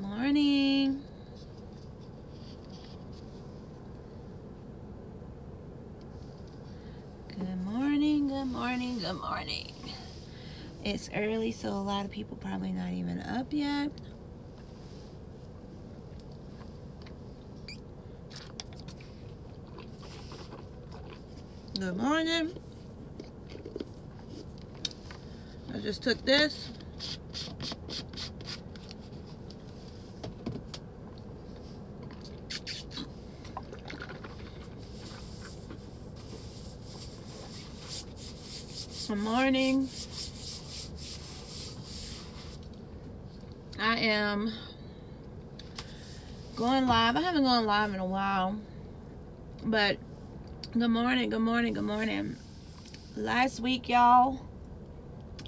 morning. Good morning, good morning, good morning. It's early, so a lot of people probably not even up yet. Good morning. I just took this. Good morning. I am going live. I haven't gone live in a while, but good morning, good morning, good morning. Last week, y'all,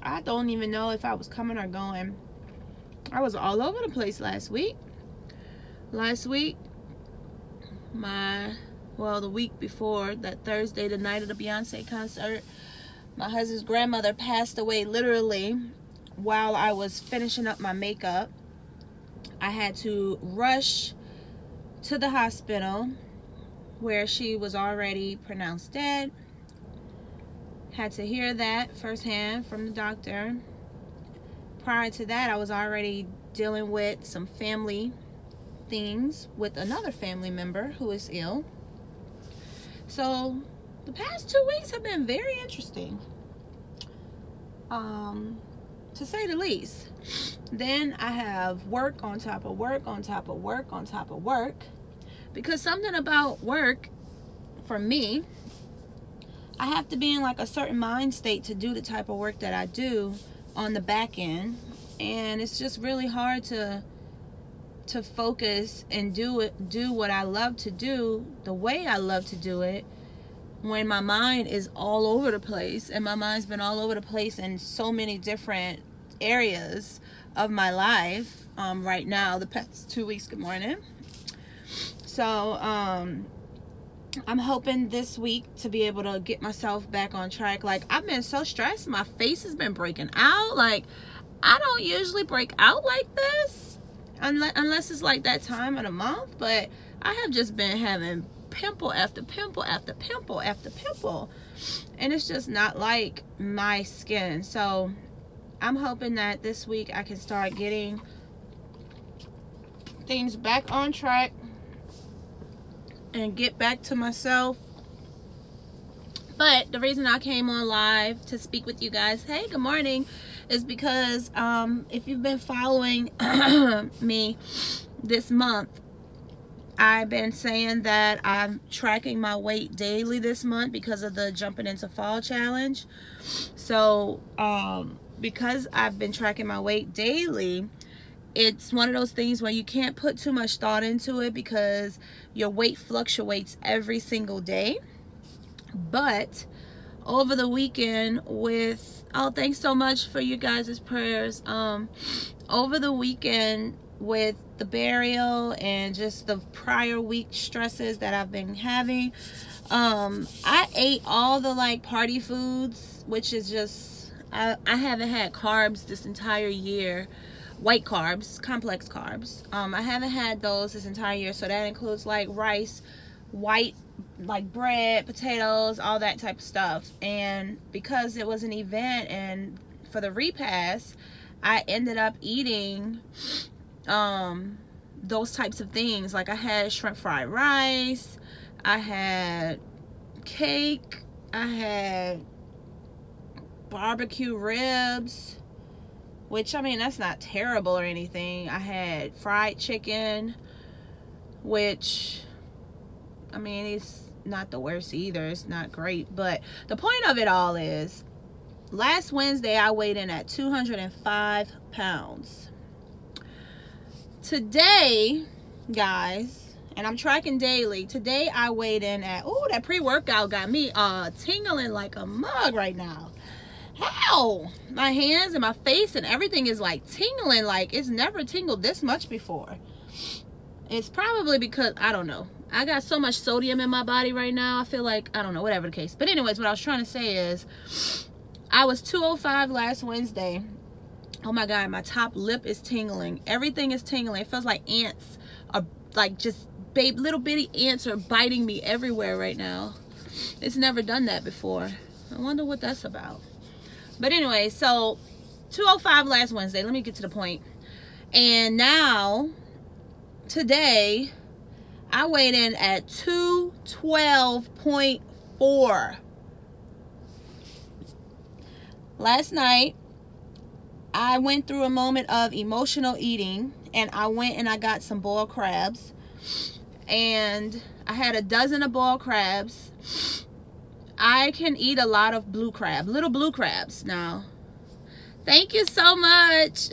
I don't even know if I was coming or going. I was all over the place last week. The week before, that Thursday, the night of the Beyonce concert, my husband's grandmother passed away literally while I was finishing up my makeup. I had to rush to the hospital where she was already pronounced dead. Had to hear that firsthand from the doctor. Prior to that, I was already dealing with some family things with another family member who is ill. So the past 2 weeks have been very interesting, to say the least. Then I have work on top of work on top of work on top of work, because something about work for me, I have to be in like a certain mind state to do the type of work that I do on the back end, and it's just really hard to focus and do what I love to do the way I love to do it when my mind is all over the place. And my mind's been all over the place in so many different areas of my life right now, the past 2 weeks. Good morning. So I'm hoping this week to be able to get myself back on track. Like, I've been so stressed, my face has been breaking out. Like, I don't usually break out like this unless it's like that time of the month, but I have just been having pimple after pimple after pimple after pimple, and it's just not like my skin. So I'm hoping that this week I can start getting things back on track and get back to myself. But the reason I came on live to speak with you guys, hey, good morning, is because if you've been following me this month, I've been saying that I'm tracking my weight daily this month because of the Jumping Into Fall challenge. So because I've been tracking my weight daily, it's one of those things where you can't put too much thought into it because your weight fluctuates every single day. But over the weekend with, oh, thanks so much for you guys' prayers. Over the weekend with the burial and just the prior week stresses that I've been having, I ate all the like party foods, which is just, I haven't had carbs this entire year. White carbs, complex carbs. I haven't had those this entire year, so that includes like rice, white, like bread, potatoes, all that type of stuff. And because it was an event and for the repast, I ended up eating those types of things. Like I had shrimp fried rice, I had cake, I had barbecue ribs, which, I mean, that's not terrible or anything. I had fried chicken, which, I mean, it's not the worst either. It's not great. But the point of it all is, last Wednesday I weighed in at 205 pounds. Today, guys, and I'm tracking daily, today I weighed in at, oh, that pre-workout got me tingling like a mug right now. How? My hands and my face and everything is like tingling like it's never tingled this much before. It's probably because, I don't know, I got so much sodium in my body right now. I feel like, I don't know, whatever the case. But anyways, what I was trying to say is, I was 205 last Wednesday. Oh my God, my top lip is tingling. Everything is tingling. It feels like ants are like just little bitty ants are biting me everywhere right now. It's never done that before. I wonder what that's about. But anyway, so 2:05 last Wednesday. Let me get to the point. And now, today, I weighed in at 212.4. Last night, I went through a moment of emotional eating, and I went and I got some boiled crabs, and I had a dozen of boiled crabs. I can eat a lot of blue crab, little blue crabs now. Thank you so much.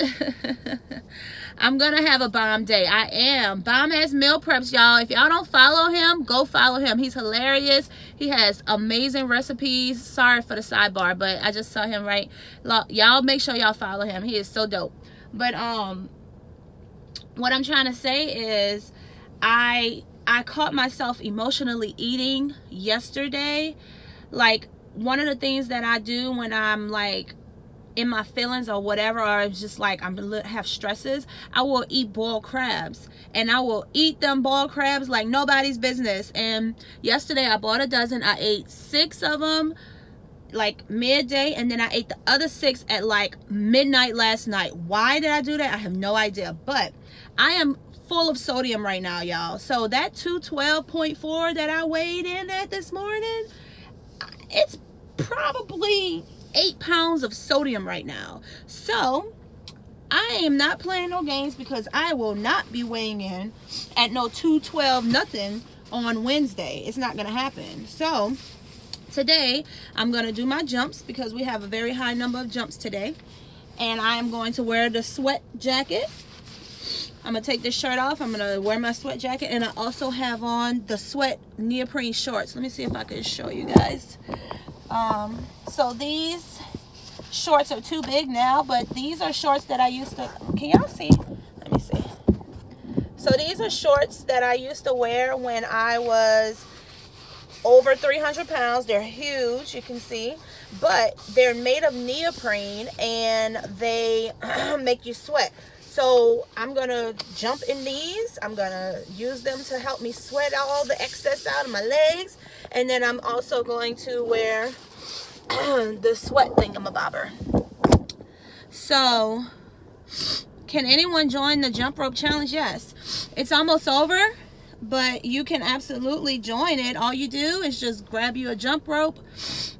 I'm gonna have a bomb day. I am. Bomb Ass Meal Preps, y'all. If y'all don't follow him, go follow him. He's hilarious. He has amazing recipes. Sorry for the sidebar, but I just saw him right. Y'all make sure y'all follow him. He is so dope. But what I'm trying to say is I caught myself emotionally eating yesterday. Like, one of the things that I do when I'm like in my feelings or whatever, or it's just like have stresses, I will eat boiled crabs, and I will eat them boiled crabs like nobody's business. And yesterday I bought a dozen. I ate 6 of them like midday, and then I ate the other 6 at like midnight last night. Why did I do that? I have no idea, but I am full of sodium right now, y'all. So that 212.4 that I weighed in at this morning, it's probably 8 pounds of sodium right now. So I am not playing no games, because I will not be weighing in at no 212 nothing on Wednesday. It's not gonna happen. So today I'm gonna do my jumps, because we have a very high number of jumps today, and I am going to wear the sweat jacket. I'm gonna take this shirt off. I'm gonna wear my sweat jacket, and I also have on the sweat neoprene shorts. Let me see if I can show you guys. So these shorts are too big now, but these are shorts that I used to, can y'all see? Let me see. So these are shorts that I used to wear when I was over 300 pounds. They're huge, you can see, but they're made of neoprene, and they make you sweat. So I'm gonna jump in these. I'm gonna use them to help me sweat all the excess out of my legs. And then I'm also going to wear the sweat thingamabobber. So, can anyone join the jump rope challenge? Yes. It's almost over, but you can absolutely join it. All you do is just grab you a jump rope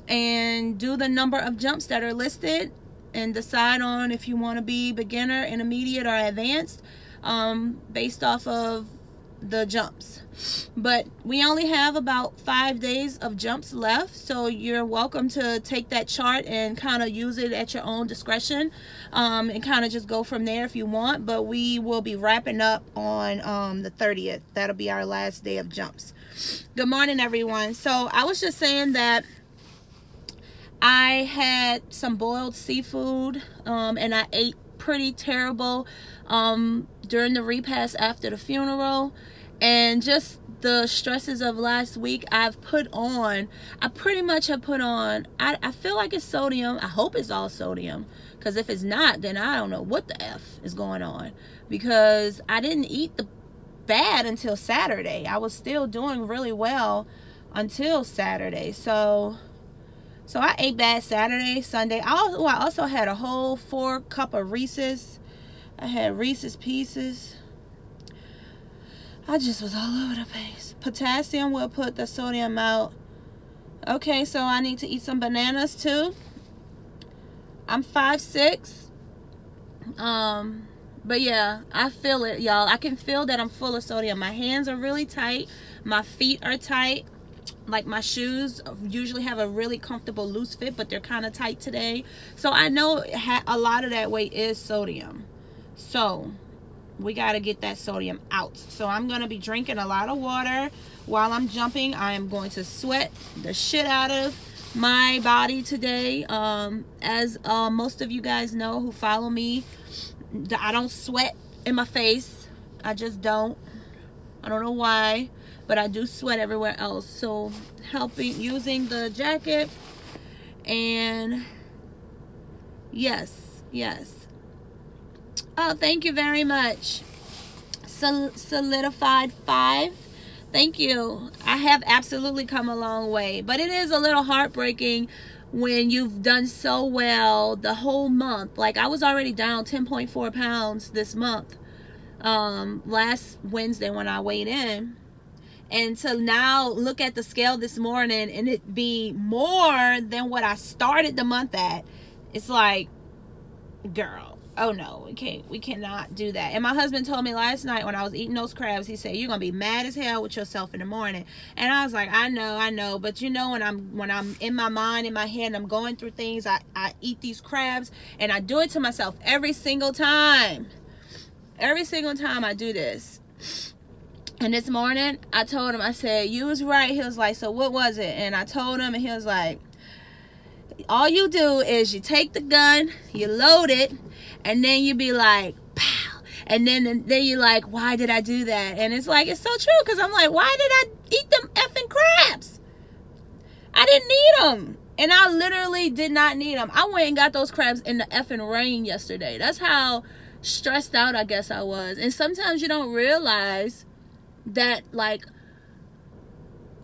and do the number of jumps that are listed, and decide on if you want to be beginner, intermediate, or advanced, based off of the jumps. But we only have about 5 days of jumps left, so you're welcome to take that chart and kind of use it at your own discretion, and kind of just go from there if you want. But we will be wrapping up on the 30th. That'll be our last day of jumps. Good morning, everyone. So I was just saying that I had some boiled seafood, and I ate pretty terrible during the repast after the funeral. And just the stresses of last week, I pretty much have put on, I feel like it's sodium. I hope it's all sodium, because if it's not, then I don't know what the F is going on, because I didn't eat the bad until Saturday. I was still doing really well until Saturday. So I ate bad Saturday, Sunday. I also had a whole 4 cup of Reese's. I had Reese's Pieces. I just was all over the place. Potassium will put the sodium out. Okay, so I need to eat some bananas too. I'm 5'6". But yeah, I feel it, y'all. I can feel that I'm full of sodium. My hands are really tight. My feet are tight. Like, my shoes usually have a really comfortable loose fit, but they're kind of tight today. So I know a lot of that weight is sodium. So we got to get that sodium out. So I'm going to be drinking a lot of water while I'm jumping. I am going to sweat the shit out of my body today. As most of you guys know who follow me, I don't sweat in my face. I just don't. I don't know why, but I do sweat everywhere else. So using the jacket, and yes, Oh, thank you very much. Solidified 5. Thank you. I have absolutely come a long way, but it is a little heartbreaking when you've done so well the whole month. Like, I was already down 10.4 pounds this month, last Wednesday when I weighed in, and to now look at the scale this morning and it be more than what I started the month at. It's like, girl, oh no, we cannot do that. And my husband told me last night when I was eating those crabs, he said, you're gonna be mad as hell with yourself in the morning. And I was like, I know, but you know, when I'm in my mind, in my head, and I'm going through things, I eat these crabs, and I do it to myself every single time I do this. And this morning I told him, I said, you was right. He was like, so what was it? And I told him, and he was like, all you do is you take the gun, you load it, and then you be like, pow, and then you're like, why did I do that? And it's like, it's so true, because I'm like, why did I eat them effing crabs? I didn't need them, and I literally did not need them. I went and got those crabs in the effing rain yesterday. That's how stressed out I guess I was. And sometimes you don't realize that, like,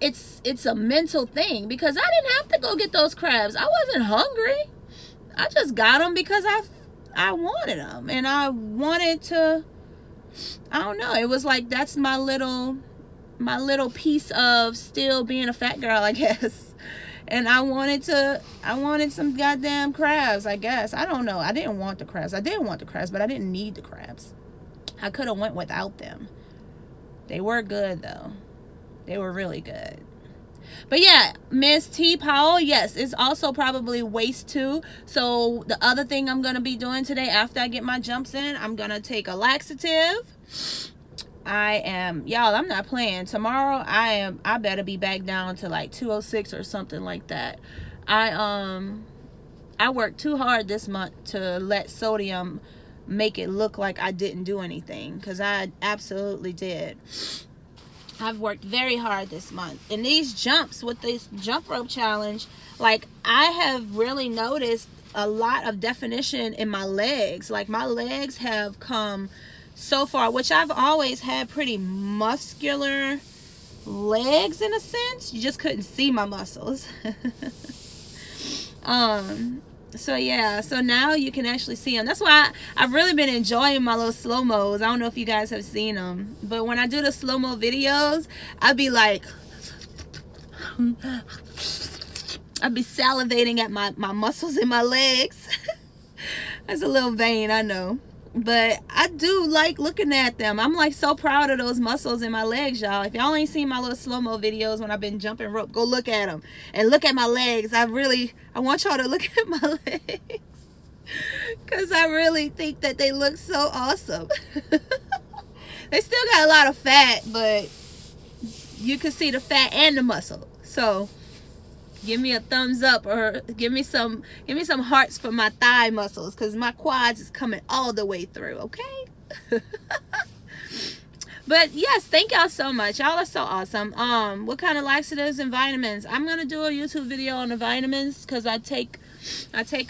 it's a mental thing, because I didn't have to go get those crabs. I wasn't hungry. I just got them because I wanted them, and I wanted to, I don't know, it was like, that's my little piece of still being a fat girl, I guess. And I wanted some goddamn crabs, I guess. I don't know. I didn't want the crabs. I didn't want the crabs, but I didn't need the crabs. I could have went without them. They were good though. They were really good. But yeah, Miss T. Powell, yes, it's also probably waist too. So the other thing I'm going to be doing today after I get my jumps in, I'm going to take a laxative. Y'all, I'm not playing. Tomorrow, I better be back down to like 206 or something like that. I worked too hard this month to let sodium make it look like I didn't do anything, because I absolutely did. I've worked very hard this month. And these jumps with this jump rope challenge, like, I have really noticed a lot of definition in my legs. Like, my legs have come so far, which I've always had pretty muscular legs in a sense. You just couldn't see my muscles. So yeah, so now you can actually see them. That's why I've really been enjoying my little slow-mos. I don't know if you guys have seen them, but when I do the slow-mo videos, I'd be like, I'd be salivating at my muscles in my legs. That's a little vain, I know, but I do like looking at them. I'm like so proud of those muscles in my legs, y'all. If y'all ain't seen my little slow-mo videos when I've been jumping rope, go look at them and look at my legs. I want y'all to look at my legs, because I really think that they look so awesome. They still got a lot of fat, but you can see the fat and the muscle. So give me a thumbs up, or give me some hearts for my thigh muscles, because my quads is coming all the way through, okay? But yes, thank y'all so much. Y'all are so awesome. What kind of laxatives and vitamins? I'm gonna do a YouTube video on the vitamins, because I take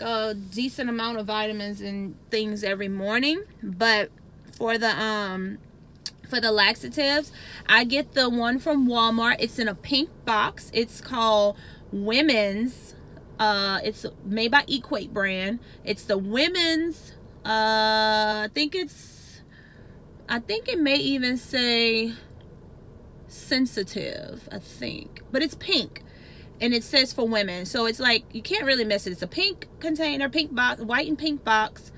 a decent amount of vitamins and things every morning. But for the laxatives, I get the one from Walmart. It's in a pink box. It's called Women's. It's made by Equate brand. It's the Women's. I think it may even say sensitive, I think, but it's pink, and it says for women, so it's like, you can't really miss it. It's a pink container, pink box, white and pink box.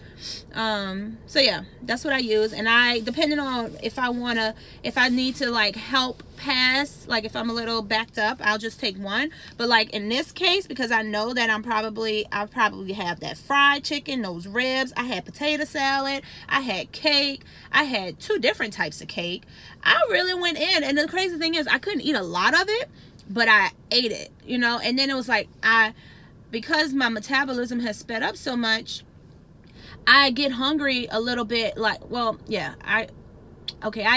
So yeah, that's what I use. And depending on if I need to like help pass, like if I'm a little backed up, I'll just take one. But like in this case, because I know that I'll probably have that fried chicken, those ribs, I had potato salad, I had cake, I had 2 different types of cake. I really went in, and the crazy thing is I couldn't eat a lot of it, but I ate it, you know. And then it was like, because my metabolism has sped up so much, I get hungry a little bit. Like, well, yeah, I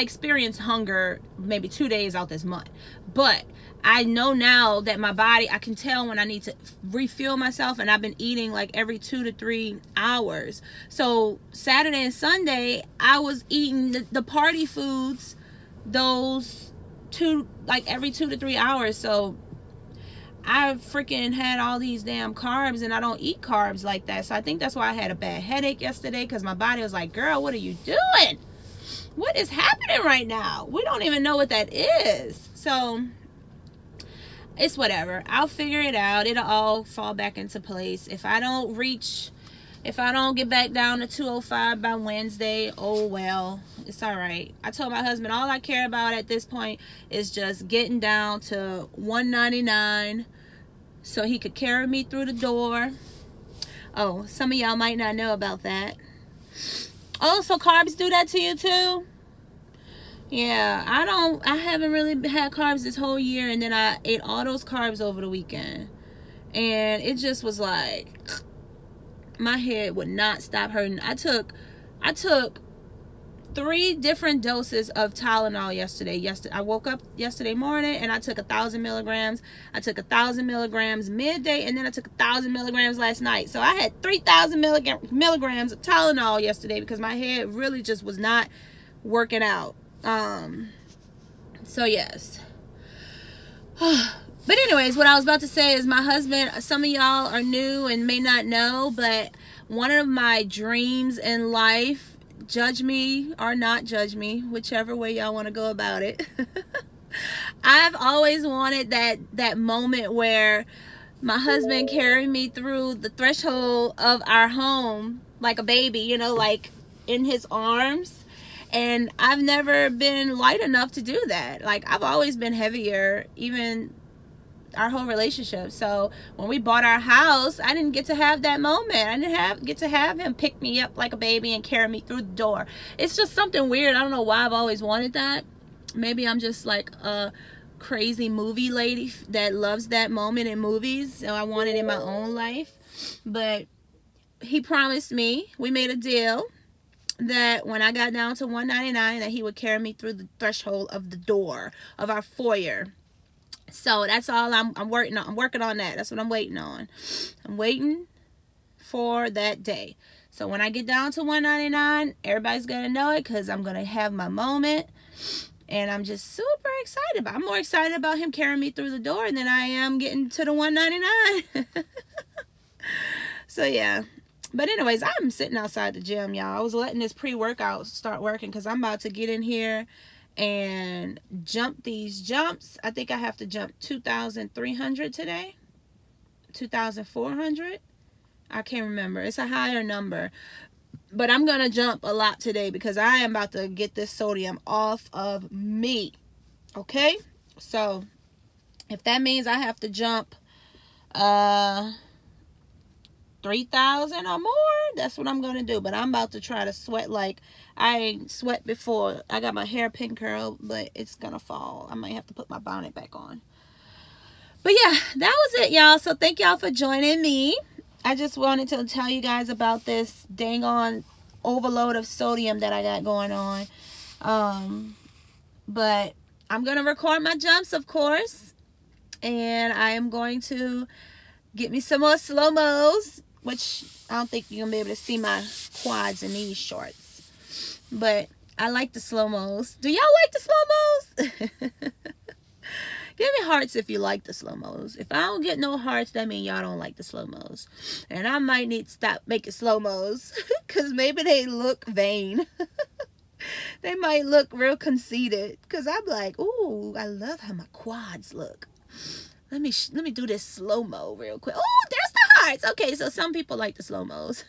experienced hunger maybe 2 days out this month, but I know now that my body, I can tell when I need to refuel myself, and I've been eating like every 2 to 3 hours. So Saturday and Sunday, I was eating the party foods, those every 2 to 3 hours. So I freaking had all these damn carbs, and I don't eat carbs like that. So I think that's why I had a bad headache yesterday, because my body was like, girl, what are you doing? What is happening right now? We don't even know what that is. So it's whatever. I'll figure it out. It'll all fall back into place. If I don't get back down to 205 by Wednesday, oh well, it's all right. I told my husband all I care about at this point is just getting down to 199 so he could carry me through the door. Oh, some of y'all might not know about that. Oh, so carbs do that to you too? Yeah, I haven't really had carbs this whole year, and then I ate all those carbs over the weekend. And it just was like, my head would not stop hurting. I took 3 different doses of Tylenol yesterday. I woke up yesterday morning and I took 1,000 milligrams. I took 1,000 milligrams midday, and then I took 1,000 milligrams last night. So I had 3,000 milligrams of Tylenol yesterday because my head really just was not working out. So yes. But anyways, what I was about to say is my husband, some of y'all are new and may not know, but one of my dreams in life, judge me or not judge me, whichever way y'all want to go about it. I've always wanted that moment where my husband carried me through the threshold of our home like a baby, you know, like in his arms. And I've never been light enough to do that. Like, I've always been heavier, even our whole relationship. So when we bought our house, I didn't get to have that moment. I didn't get to have him pick me up like a baby and carry me through the door. It's just something weird. I don't know why I've always wanted that. Maybe I'm just like a crazy movie lady that loves that moment in movies, so I want it in my own life. But he promised me, we made a deal, that when I got down to 199, that he would carry me through the threshold of the door of our foyer. So that's all I'm working on. I'm working on that. That's what I'm waiting on. I'm waiting for that day. So when I get down to 199, everybody's going to know it, because I'm going to have my moment. And I'm just super excited about it. I'm more excited about him carrying me through the door than I am getting to the 199. So yeah. But anyways, I'm sitting outside the gym, y'all. I was letting this pre-workout start working because I'm about to get in here and jump these jumps. I think I have to jump 2,300 today. 2,400. I can't remember. It's a higher number. But I'm going to jump a lot today because I am about to get this sodium off of me. Okay? So, if that means I have to jump 3,000 or more, that's what I'm going to do. But I'm about to try to sweat like I ain't sweat before. I got my hair pin curl, but it's going to fall. I might have to put my bonnet back on. But yeah, that was it, y'all. So thank y'all for joining me. I just wanted to tell you guys about this dang on overload of sodium that I got going on. But I'm going to record my jumps, of course. And I am going to get me some more slow-mos, which I don't think you're going to be able to see my quads in these shorts. But I like the slow-mos. Do y'all like the slow-mos? Give me hearts if you like the slow-mos. If I don't get no hearts, that means y'all don't like the slow-mos. And I might need to stop making slow-mos, because maybe they look vain. They might look real conceited, because I'm like, ooh, I love how my quads look. Let me do this slow-mo real quick. Oh, there's the hearts. Okay, so some people like the slow-mos.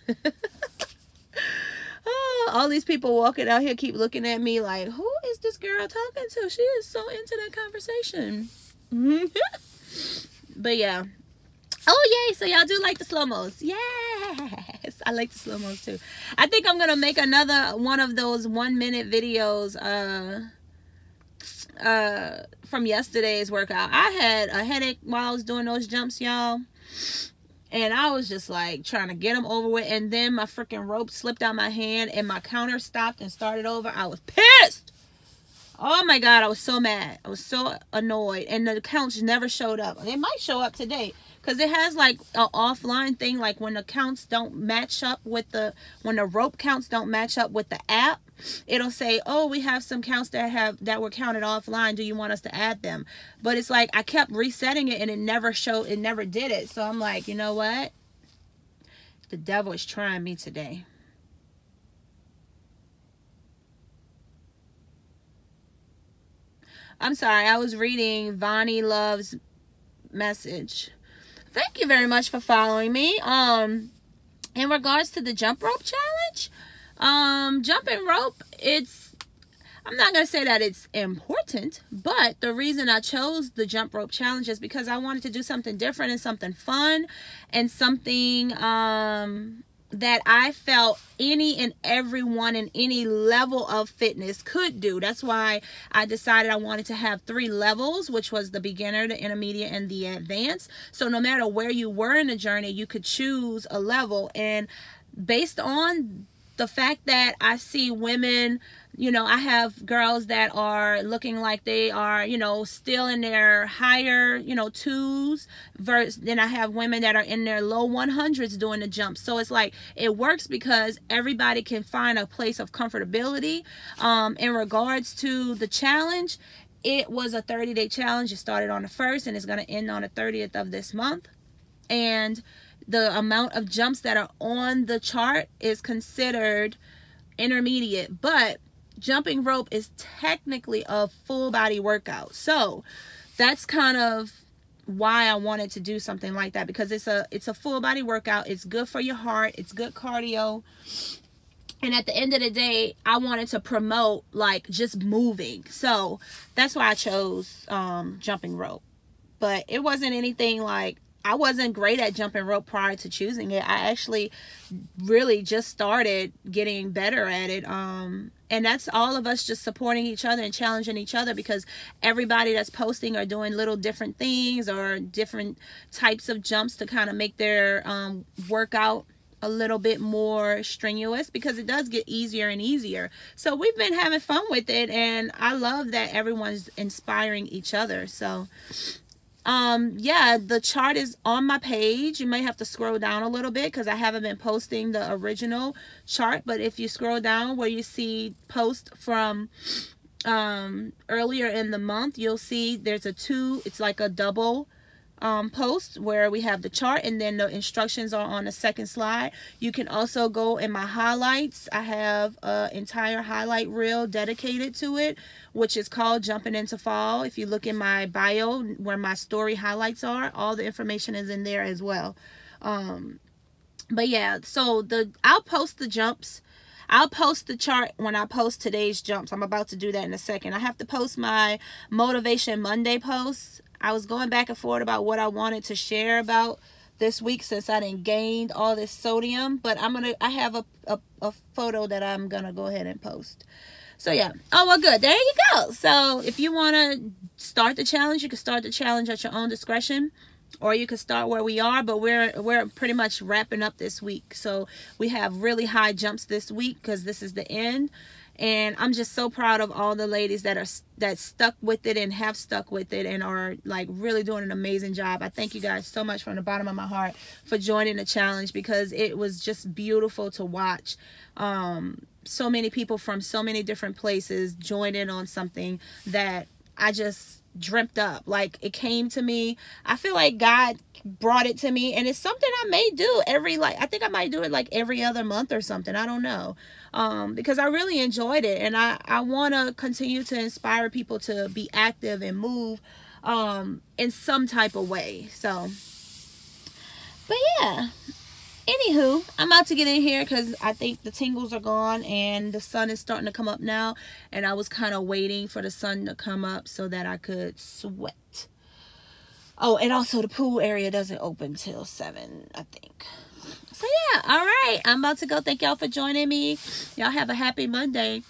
Oh, all these people walking out here keep looking at me like, who is this girl talking to? She is so into that conversation. But yeah. Oh, yay. So y'all do like the slow-mos. Yes. I like the slow-mos too. I think I'm going to make another one of those 1-minute videos from yesterday's workout. I had a headache while I was doing those jumps, y'all. And I was just like trying to get them over with. And then my freaking rope slipped out my hand and my counter stopped and started over. I was pissed. Oh my God, I was so mad. I was so annoyed. And the counts never showed up. They might show up today because it has like an offline thing. Like when the counts don't match up with when the rope counts don't match up with the app, it'll say, oh, we have some counts that were counted offline. Do you want us to add them? But it's like I kept resetting it and it never did it. So I'm like, you know what? The devil is trying me today. I'm sorry, I was reading Vonnie Love's message. Thank you very much for following me. In regards to the jump rope challenge, jumping rope, I'm not going to say that it's important, but the reason I chose the jump rope challenge is because I wanted to do something different and something fun and something that I felt any and everyone in any level of fitness could do. That's why I decided I wanted to have 3 levels, which was the beginner, the intermediate, and the advanced. So no matter where you were in the journey, you could choose a level. And based on the fact that I see women, you know, I have girls that are looking like they are, you know, still in their higher, you know, 2s, then I have women that are in their low 100s doing the jumps. So it's like it works because everybody can find a place of comfortability. In regards to the challenge, it was a 30-day challenge. It started on the 1st and it's going to end on the 30th of this month. And the amount of jumps that are on the chart is considered intermediate, but jumping rope is technically a full body workout. So that's kind of why I wanted to do something like that, because it's a full body workout. It's good for your heart. It's good cardio. And at the end of the day, I wanted to promote like just moving. So that's why I chose jumping rope. But it wasn't anything like, I wasn't great at jumping rope prior to choosing it. I actually really just started getting better at it. And that's all of us just supporting each other and challenging each other, because everybody that's posting are doing little different things or different types of jumps to kind of make their workout a little bit more strenuous, because it does get easier and easier. So we've been having fun with it, and I love that everyone's inspiring each other. So yeah, the chart is on my page. You may have to scroll down a little bit because I haven't been posting the original chart, but if you scroll down where you see post from earlier in the month, you'll see there's it's like a double post where we have the chart, and then the instructions are on the second slide. You can also go in my highlights. I have an entire highlight reel dedicated to it, which is called Jumping Into Fall. If you look in my bio where my story highlights are, all the information is in there as well. But yeah, so I'll post the jumps. I'll post the chart when I post today's jumps. I'm about to do that in a second. I have to post my Motivation Monday posts. I was going back and forth about what I wanted to share about this week since I didn't gained all this sodium, but I have a photo that I'm gonna go ahead and post. So yeah. Oh well, good. There you go. So if you want to start the challenge, you can start the challenge at your own discretion, or you can start where we are. But we're pretty much wrapping up this week, so we have really high jumps this week because this is the end. And I'm just so proud of all the ladies that stuck with it and have stuck with it and are like really doing an amazing job. I thank you guys so much from the bottom of my heart for joining the challenge, because it was just beautiful to watch. So many people from so many different places join in on something that I just dreamt up. Like, it came to me. I feel like God brought it to me, and it's something I may do I think I might do it like every other month or something. I don't know. Because I really enjoyed it, and I want to continue to inspire people to be active and move in some type of way. So, but yeah, anywho, I'm about to get in here because I think the tingles are gone and the sun is starting to come up now, and I was kind of waiting for the sun to come up so that I could sweat. Oh, and also the pool area doesn't open till 7, I think. So yeah, all right, I'm about to go. Thank y'all for joining me. Y'all have a happy Monday.